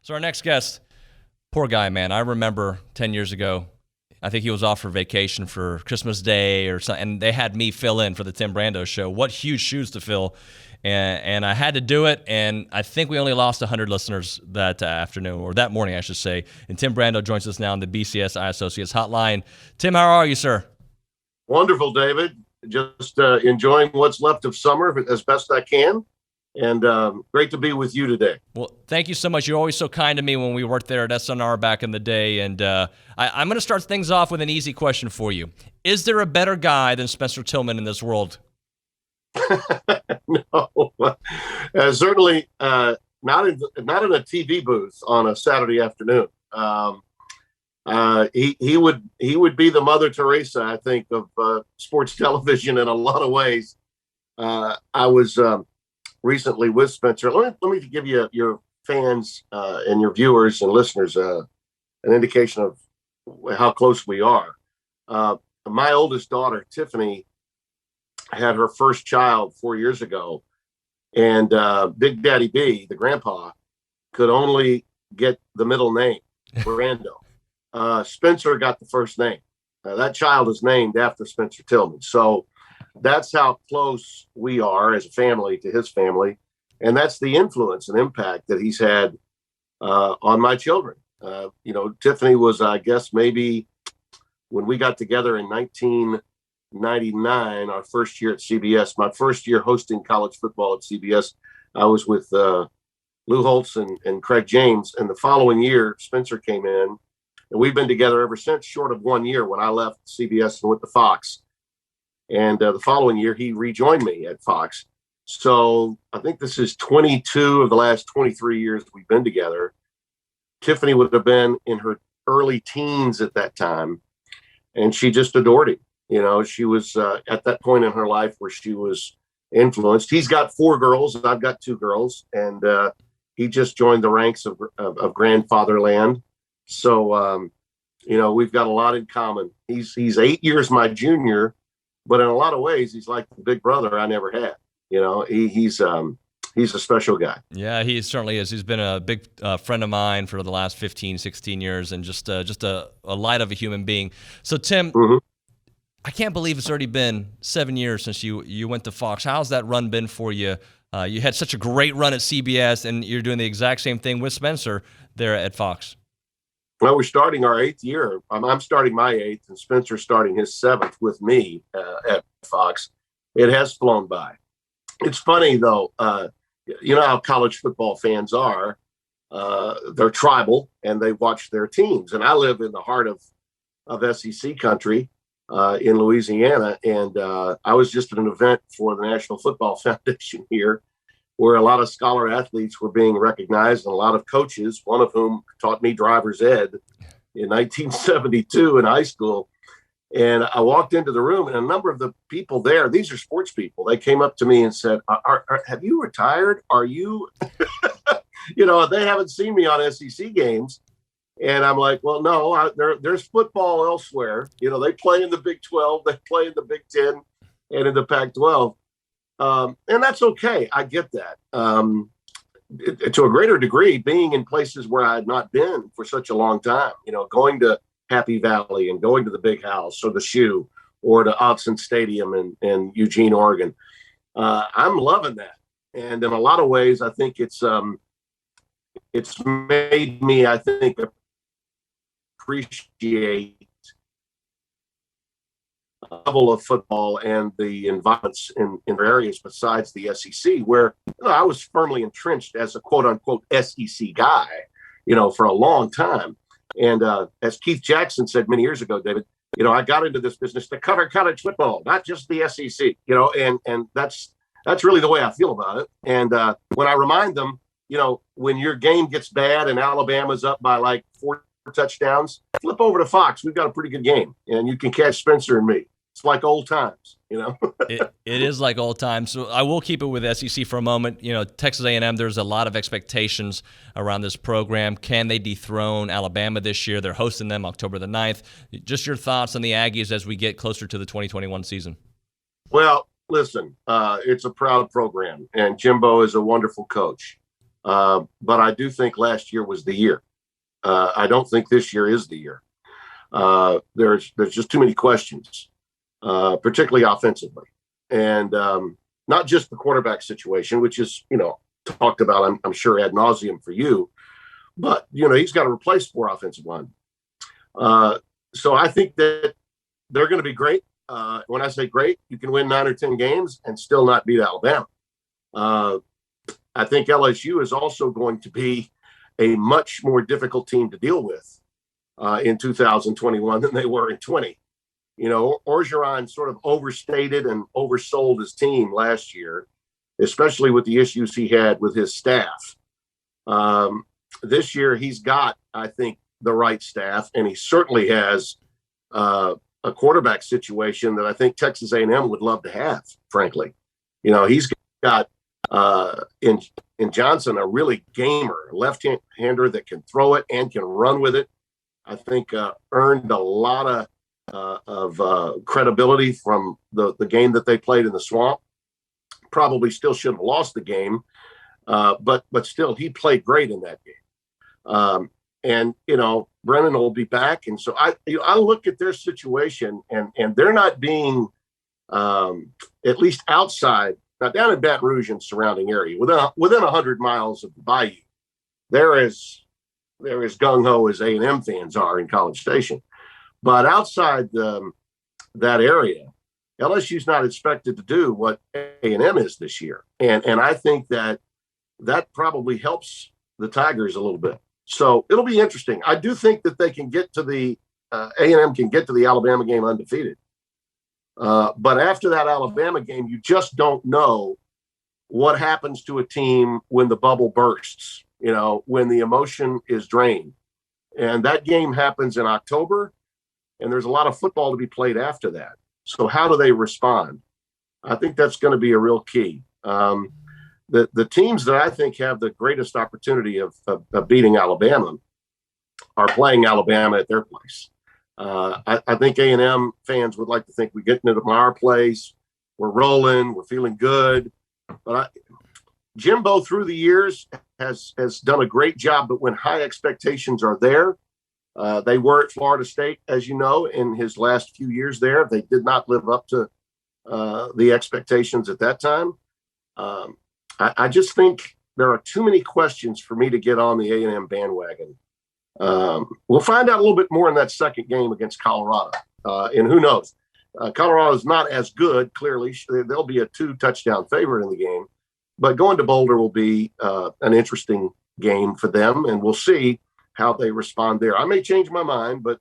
So our next guest, poor guy, man. I remember 10 years ago, I think he was off for vacation for Christmas Day or something, and they had me fill in for the Tim Brando show. What huge shoes to fill. And I had to do it, and I think we only lost 100 listeners that afternoon, or that morning, I should say. And Tim Brando joins us now on the BCSI Associates Hotline. Tim, how are you, sir? Wonderful, David. Just enjoying what's left of summer as best I can. And great to be with you today. Well, thank you so much. You're always so kind to me when we worked there at SNR back in the day. And I'm going to start things off with an easy question for you. Is there a better guy than Spencer Tillman in this world? No, certainly not in a TV booth on a Saturday afternoon. He would be the Mother Teresa, I think, of sports television in a lot of ways. I was recently with Spencer. Let me give you your fans and your viewers and listeners an indication of how close we are. My oldest daughter, Tiffany, had her first child 4 years ago, and Big Daddy B, the grandpa, could only get the middle name, Brando. Spencer got the first name. That child is named after Spencer Tillman. So that's how close we are as a family to his family. And that's the influence and impact that he's had on my children. Tiffany was, I guess, maybe when we got together in 1999, our first year at CBS, my first year hosting college football at CBS, I was with Lou Holtz and Craig James. And the following year, Spencer came in. And we've been together ever since, short of 1 year when I left CBS and went to Fox. And the following year, he rejoined me at Fox. So I think this is 22 of the last 23 years we've been together. Tiffany would have been in her early teens at that time, and she just adored him. She was at that point in her life where she was influenced. He's got 4 girls, and I've got 2 girls, and he just joined the ranks of grandfatherland. So, we've got a lot in common. He's 8 years my junior, but in a lot of ways, he's like the big brother I never had. He's a special guy. Yeah, he certainly is. He's been a big friend of mine for the last 15, 16 years, and just a light of a human being. So, Tim, I can't believe it's already been 7 years since you went to Fox. How's that run been for you? You had such a great run at CBS, and you're doing the exact same thing with Spencer there at Fox. Well, we're starting our 8th year. I'm starting my 8th, and Spencer's starting his 7th with me at Fox. It has flown by. It's funny, though. You know how college football fans are. They're tribal, and they watch their teams. And I live in the heart of SEC country in Louisiana, and I was just at an event for the National Football Foundation here, where a lot of scholar athletes were being recognized, and a lot of coaches, one of whom taught me driver's ed in 1972 in high school. And I walked into the room, and a number of the people there, these are sports people, they came up to me and said, have you retired? Are you, they haven't seen me on SEC games. And I'm like, well, no, there's football elsewhere. They play in the Big 12, they play in the Big 10 and in the Pac-12. And that's okay. I get that. To a greater degree, being in places where I had not been for such a long time, going to Happy Valley and going to the Big House or the Shoe or to Autzen Stadium in Eugene, Oregon. I'm loving that. And in a lot of ways, I think it's made me, appreciate level of football and the environments in areas besides the SEC, where I was firmly entrenched as a quote unquote SEC guy, for a long time. And as Keith Jackson said many years ago, David, I got into this business to cover college football, not just the SEC, and that's really the way I feel about it. And when I remind them, when your game gets bad and Alabama's up by like 4 touchdowns, flip over to Fox. We've got a pretty good game, and you can catch Spencer and me. It's like old times, It is like old times. So I will keep it with SEC for a moment. Texas A&M, there's a lot of expectations around this program. Can they dethrone Alabama this year? They're hosting them October the 9th. Just your thoughts on the Aggies as we get closer to the 2021 season. Well, listen, it's a proud program, and Jimbo is a wonderful coach. But I do think last year was the year. I don't think this year is the year. There's just too many questions, particularly offensively, and not just the quarterback situation, which is talked about I'm sure ad nauseum for you, but he's got to replace 4 offensive line. So I think that they're going to be great. When I say great, you can win 9 or 10 games and still not beat Alabama. I think LSU is also going to be a much more difficult team to deal with in 2021 than they were in 20. Orgeron sort of overstated and oversold his team last year, especially with the issues he had with his staff. This year, he's got, I think, the right staff, and he certainly has a quarterback situation that I think Texas A&M would love to have, frankly. He's got in Johnson a really gamer, left-hander that can throw it and can run with it. I think earned a lot of credibility from the game that they played in the Swamp. Probably still should have lost the game, but still he played great in that game. And Brennan will be back, and so I look at their situation, and they're not being at least outside. Now down in Baton Rouge and surrounding area, within 100 miles of the Bayou, they're as gung-ho as A&M fans are in College Station. But outside that area, LSU's not expected to do what A&M is this year. And I think that probably helps the Tigers a little bit. So it'll be interesting. I do think that they can get to the A&M can get to the Alabama game undefeated. But after that Alabama game, you just don't know what happens to a team when the bubble bursts, when the emotion is drained. And that game happens in October, and there's a lot of football to be played after that. So how do they respond? I think that's going to be a real key. The teams that I think have the greatest opportunity of beating Alabama are playing Alabama at their place. I think A&M fans would like to think we're getting it at our place. We're rolling. We're feeling good. But Jimbo, through the years, has done a great job. But when high expectations are there, they were at Florida State, as you know, in his last few years there. They did not live up to the expectations at that time. I just think there are too many questions for me to get on the A&M bandwagon. We'll find out a little bit more in that second game against Colorado. And who knows? Colorado is not as good, clearly. They'll be a 2-touchdown favorite in the game. But going to Boulder will be an interesting game for them, and we'll see how they respond there. I may change my mind, but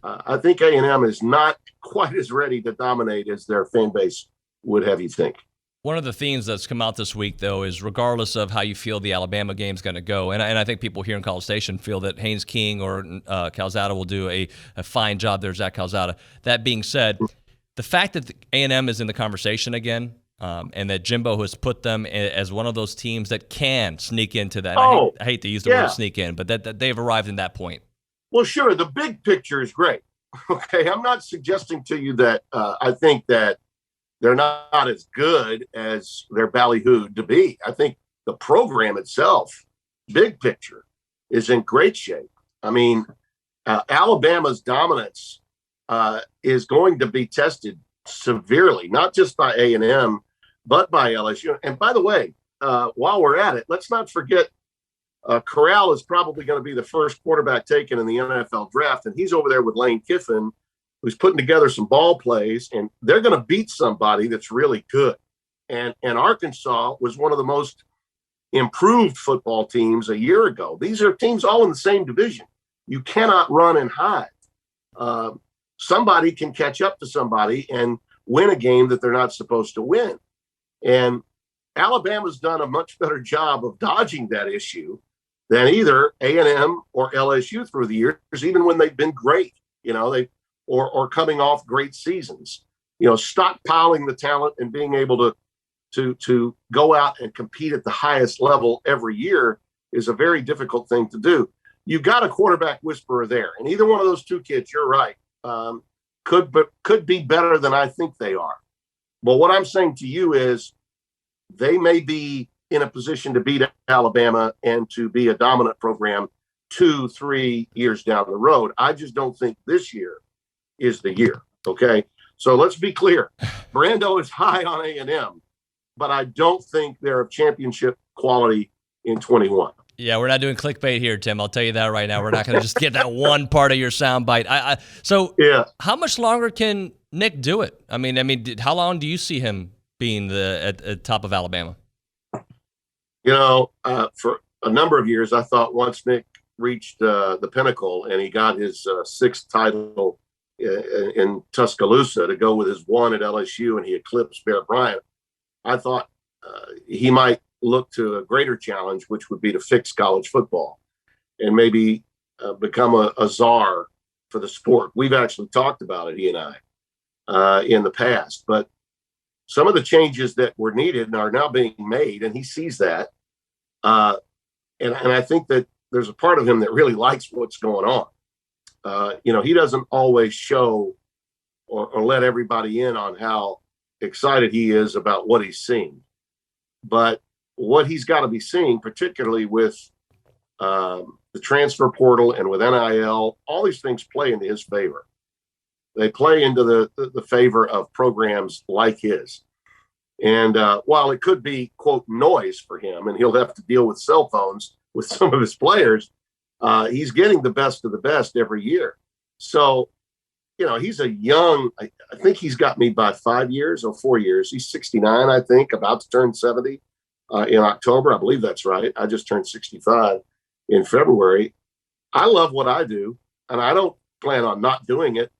I think A&M is not quite as ready to dominate as their fan base would have you think. One of the themes that's come out this week, though, is regardless of how you feel the Alabama game's going to go, and I think people here in College Station feel that Haynes King or Calzada will do a fine job there, Zach Calzada. That being said, the fact that A&M is in the conversation again, and that Jimbo has put them as one of those teams that can sneak into that. I hate to use the word sneak in, but that they've arrived in that point. Well, sure, the big picture is great. Okay, I'm not suggesting to you that I think that they're not as good as they're ballyhooed to be. I think the program itself, big picture, is in great shape. I mean, Alabama's dominance is going to be tested severely, not just by A&M, but by LSU. And by the way, while we're at it, let's not forget Corral is probably going to be the first quarterback taken in the NFL draft, and he's over there with Lane Kiffin, who's putting together some ball plays, and they're going to beat somebody that's really good. And Arkansas was one of the most improved football teams a year ago. These are teams all in the same division. You cannot run and hide. Somebody can catch up to somebody and win a game that they're not supposed to win. And Alabama's done a much better job of dodging that issue than either A&M or LSU through the years, even when they've been great, or coming off great seasons. Stockpiling the talent and being able to go out and compete at the highest level every year is a very difficult thing to do. You've got a quarterback whisperer there, and either one of those two kids, you're right, could be better than I think they are. But what I'm saying to you is they may be in a position to beat Alabama and to be a dominant program 2-3 years down the road. I just don't think this year is the year. Okay. So let's be clear. Brando is high on A&M, but I don't think they're of championship quality in 21. Yeah, we're not doing clickbait here, Tim. I'll tell you that right now. We're not going to just get that one part of your soundbite. So how much longer can Nick do it? I mean, how long do you see him being at top of Alabama? For a number of years, I thought once Nick reached the pinnacle and he got his sixth title in Tuscaloosa to go with his one at LSU and he eclipsed Bear Bryant, I thought he might look to a greater challenge, which would be to fix college football and maybe become a czar for the sport. We've actually talked about it, he and I, in the past. But some of the changes that were needed are now being made, and he sees that. And I think that there's a part of him that really likes what's going on. He doesn't always show or let everybody in on how excited he is about what he's seeing. But what he's got to be seeing, particularly with the transfer portal and with NIL, all these things play into his favor. They play into the favor of programs like his. And while it could be, quote, noise for him, and he'll have to deal with cell phones with some of his players, he's getting the best of the best every year. So, he's a young, I think he's got me by 5 years or 4 years. He's 69, I think, about to turn 70 in October. I believe that's right. I just turned 65 in February. I love what I do, and I don't plan on not doing it.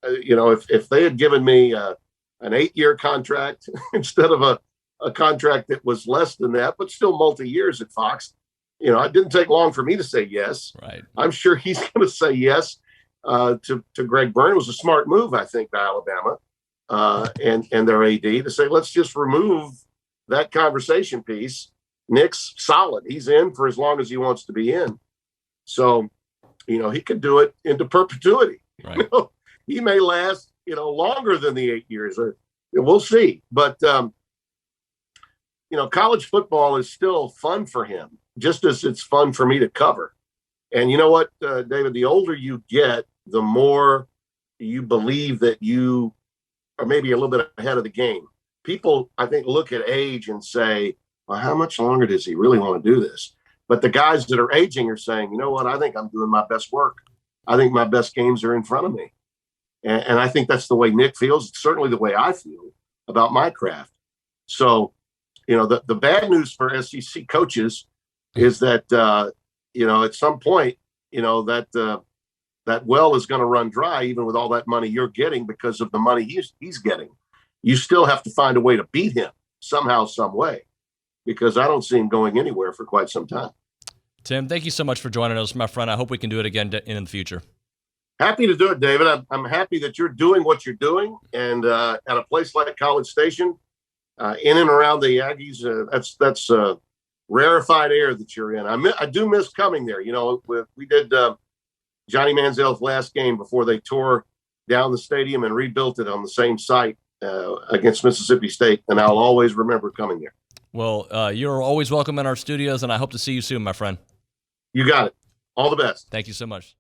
If they had given me an 8-year contract instead of a contract that was less than that, but still multi-years at Fox, it didn't take long for me to say yes. Right. I'm sure he's going to say yes to Greg Byrne. It was a smart move, I think, by Alabama and their AD to say, let's just remove that conversation piece. Nick's solid. He's in for as long as he wants to be in. So, he could do it into perpetuity. Right. He may last, longer than the 8 years. We'll see. But, college football is still fun for him, just as it's fun for me to cover. And you know what, David, the older you get, the more you believe that you are maybe a little bit ahead of the game. People, I think, look at age and say, well, how much longer does he really want to do this? But the guys that are aging are saying, you know what, I think I'm doing my best work. I think my best games are in front of me. And I think that's the way Nick feels. It's certainly the way I feel about my craft. So, the bad news for SEC coaches is that, at some point, that well is going to run dry, even with all that money you're getting because of the money he's getting. You still have to find a way to beat him somehow, some way, because I don't see him going anywhere for quite some time. Tim, thank you so much for joining us, my friend. I hope we can do it again in the future. Happy to do it, David. I'm happy that you're doing what you're doing. And at a place like College Station, in and around the Aggies, that's rarefied air that you're in. I do miss coming there. We did Johnny Manziel's last game before they tore down the stadium and rebuilt it on the same site against Mississippi State. And I'll always remember coming there. Well, you're always welcome in our studios, and I hope to see you soon, my friend. You got it. All the best. Thank you so much.